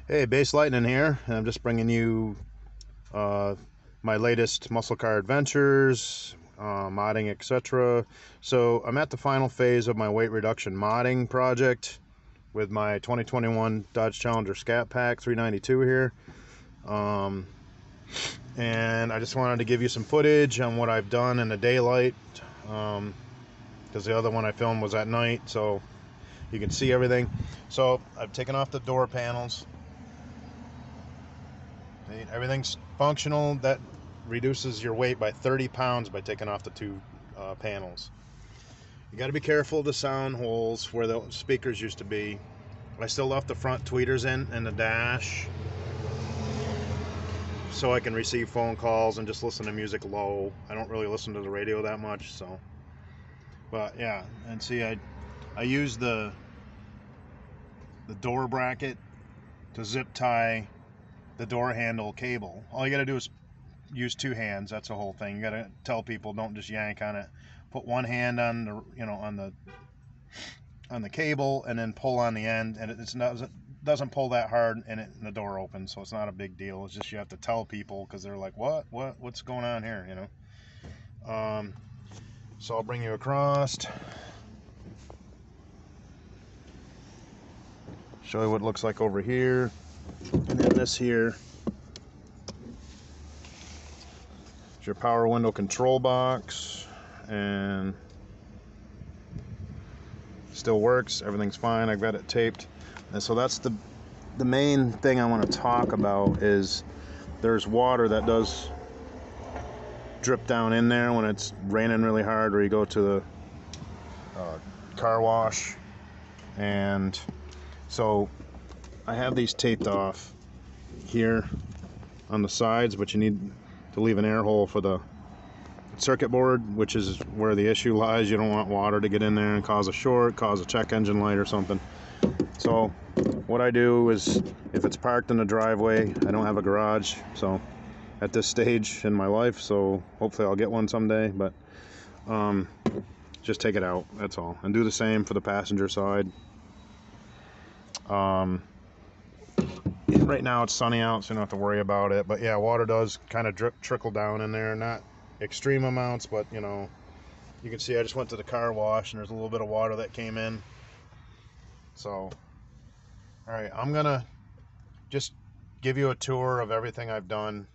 Hey, Base Lightning here, and I'm just bringing you uh, my latest muscle car adventures, modding, etc. So I'm at the final phase of my weight reduction modding project with my 2021 Dodge Challenger Scat Pack 392 here. Um, and I just wanted to give you some footage on what I've done in the daylight, because the other one I filmed was at night, so you can see everything. So I've taken off the door panels. Everything's functional. That reduces your weight by 30 pounds by taking off the two panels. You got to be careful of the sound holes where the speakers used to be. I still left the front tweeters in and the dash so I can receive phone calls and just listen to music low. I don't really listen to the radio that much, so. But yeah, and see, I use the door bracket to zip tie the door handle cable. All you got to do is use two hands. That's the whole thing. You got to tell people, don't just yank on it. Put one hand on the on the cable and then pull on the end, and it doesn't pull that hard, and the door opens, so it's not a big deal. It's just you have to tell people because they're like, what's going on here, so I'll bring you across, show you what it looks like over here, and then this here is your power window control box, and still works. Everything's fine. I've got it taped, and so that's the main thing I want to talk about. Is there's water that does drip down in there when it's raining really hard, or you go to the car wash. And so I have these taped off here on the sides, but you need to leave an air hole for the circuit board, which is where the issue lies. You don't want water to get in there and cause a short, cause a check engine light or something. So what I do is, if it's parked in the driveway, I don't have a garage, so at this stage in my life, so hopefully I'll get one someday, but just take it out, that's all. And do the same for the passenger side. Right now it's sunny out, so you don't have to worry about it, but yeah, water does kind of trickle down in there. Not extreme amounts, but you can see I just went to the car wash and there's a little bit of water that came in. So alright, I'm gonna just give you a tour of everything I've done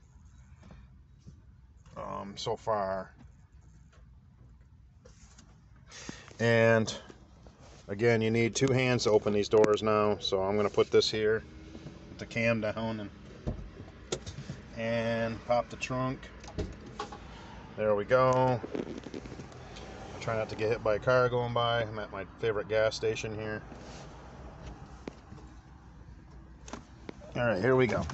so far. And again, you need two hands to open these doors now, so I'm gonna put this here, put the cam down, and pop the trunk. There we go. Try not to get hit by a car going by. I'm at my favorite gas station here. Alright, here we go.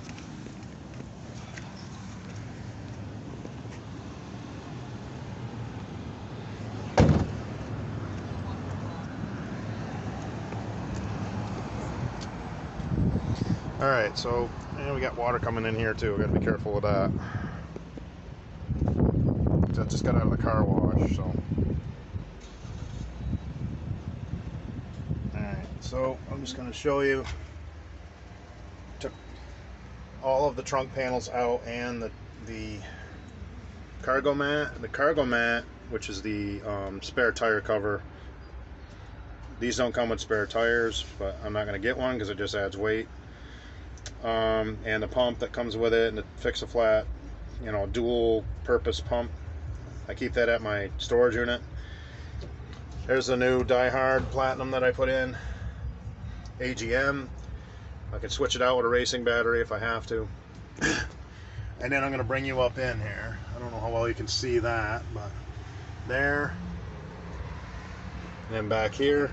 Alright, so we got water coming in here too. We gotta be careful with that. I just got out of the car wash, so. Alright, so I'm just gonna show you. Took all of the trunk panels out and the cargo mat. The cargo mat, which is the spare tire cover. These don't come with spare tires, but I'm not gonna get one because it just adds weight. And the pump that comes with it, and the fix a flat, dual purpose pump. I keep that at my storage unit. There's the new Die Hard Platinum that I put in, AGM. I can switch it out with a racing battery if I have to. And then I'm going to bring you up in here. I don't know how well you can see that, but there. And then back here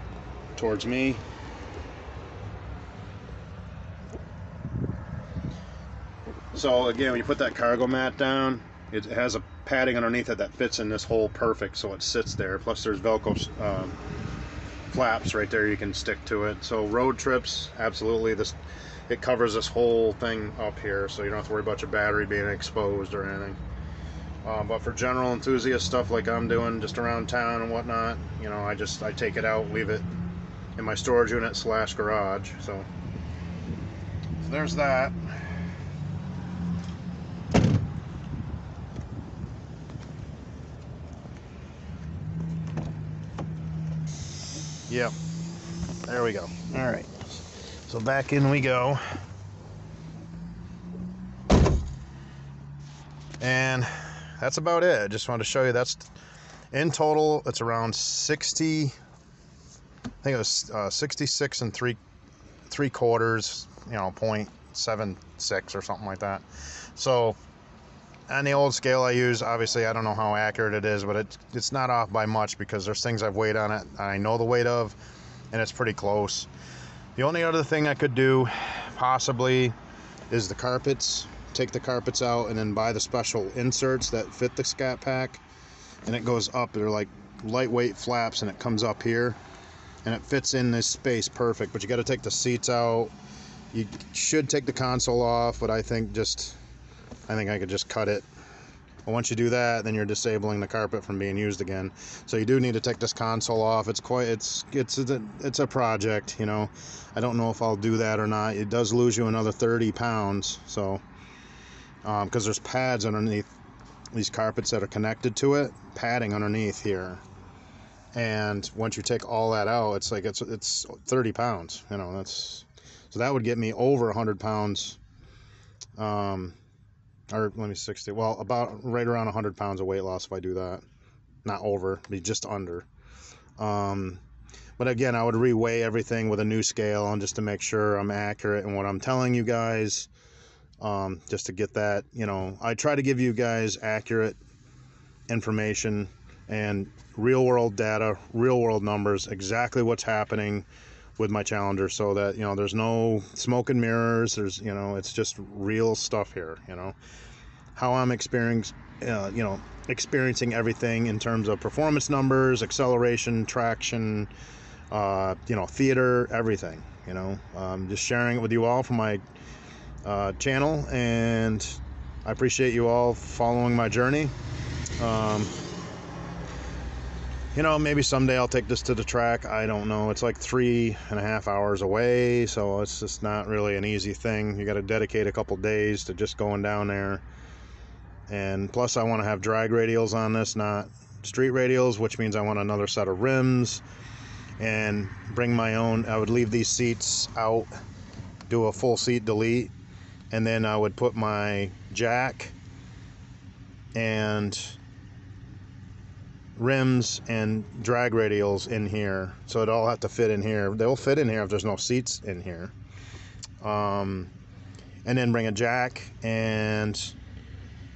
towards me. So again, when you put that cargo mat down, it has a padding underneath it that fits in this hole perfect, so it sits there. Plus there's Velcro flaps right there you can stick to it. So road trips, absolutely, it covers this whole thing up here, so you don't have to worry about your battery being exposed or anything. But for general enthusiast stuff like I'm doing just around town and whatnot, I take it out, leave it in my storage unit / garage. So there's that. Yep, there we go. All right, so back in we go. And that's about it. I just wanted to show you that's in total. It's around 60. I think it was 66 and three quarters. You know, 0.76 or something like that. So on the old scale I use, obviously I don't know how accurate it is, but it's not off by much because there's things I've weighed on it I know the weight of, and it's pretty close. The only other thing I could do possibly is the carpets. Take the carpets out and then buy the special inserts that fit the Scat Pack, and it goes up. They're like lightweight flaps, and it comes up here and it fits in this space perfect. But you got to take the seats out. You should take the console off, but I think I could just cut it. But once you do that, then you're disabling the carpet from being used again. So you do need to take this console off. It's a project, you know. I don't know if I'll do that or not. It does lose you another 30 pounds. So because there's pads underneath these carpets that are connected to it, padding underneath here. And once you take all that out, it's like it's 30 pounds, you know. So that would get me over 100 pounds, or let me 60. Well, about right around 100 pounds of weight loss if I do that. Not over, be just under. But again, I would reweigh everything with a new scale, and just to make sure I'm accurate in what I'm telling you guys. Just to get that, you know, I try to give you guys accurate information and real world data, real world numbers, exactly what's happening with my Challenger, so that, you know, there's no smoke and mirrors. There's, you know, it's just real stuff here, you know, how I'm experiencing everything in terms of performance numbers, acceleration, traction, you know, theater, everything, you know. Just sharing it with you all from my channel, and I appreciate you all following my journey. You know, maybe someday I'll take this to the track. I don't know. It's like 3.5 hours away, so it's just not really an easy thing. You got to dedicate a couple days to just going down there. And plus I want to have drag radials on this, not street radials, which means I want another set of rims and bring my own. I would leave these seats out, do a full seat delete, and then I would put my jack and rims and drag radials in here, so it all have to fit in here. They'll fit in here if there's no seats in here. And then bring a jack, and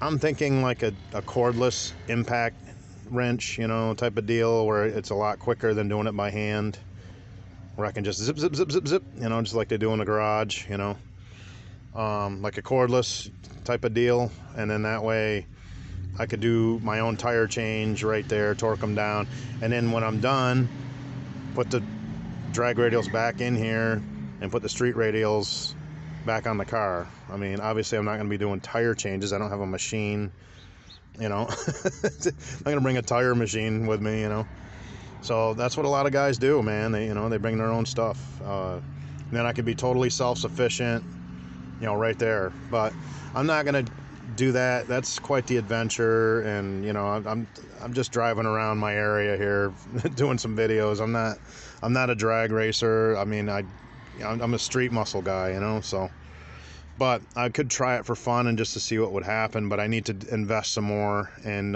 I'm thinking like a cordless impact wrench, you know, type of deal, where it's a lot quicker than doing it by hand, where I can just zip, zip, zip, zip, zip, you know, just like they do in the garage, you know. Like a cordless type of deal, and then that way I could do my own tire change right there, torque them down, and then when I'm done, put the drag radials back in here and put the street radials back on the car. I mean, obviously I'm not going to be doing tire changes. I don't have a machine, you know. I'm going to bring a tire machine with me, you know. So that's what a lot of guys do, man. They bring their own stuff. And then I could be totally self-sufficient, you know, right there. But I'm not going to do that. That's quite the adventure, and you know, I'm just driving around my area here doing some videos. I'm not a drag racer. I mean, I'm a street muscle guy, you know. So, but I could try it for fun and just to see what would happen. But I need to invest some more and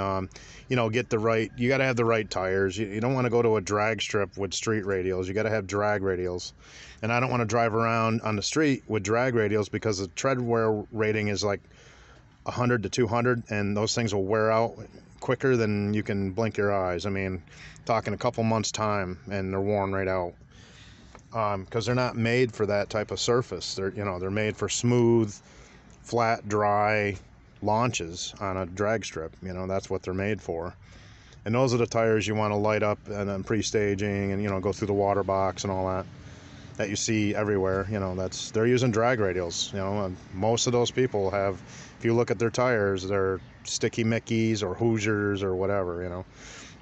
you know, get the right. You got to have the right tires. You don't want to go to a drag strip with street radials. You got to have drag radials. And I don't want to drive around on the street with drag radials because the tread wear rating is like 100 to 200, and those things will wear out quicker than you can blink your eyes. I mean, talking a couple months time and they're worn right out, because they're not made for that type of surface. They're made for smooth, flat, dry launches on a drag strip. You know, that's what they're made for. And those are the tires you want to light up and then pre-staging and, you know, go through the water box and all that you see everywhere. You know, they're using drag radials. You know, and most of those people have, if you look at their tires, they're Sticky Mickeys or Hoosiers or whatever, you know.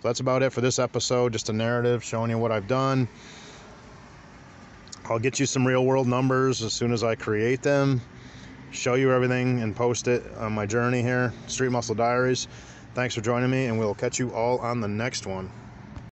So that's about it for this episode. Just a narrative showing you what I've done. I'll get you some real world numbers as soon as I create them, show you everything, and post it on my journey here, Street Muscle Diaries. Thanks for joining me, and we'll catch you all on the next one.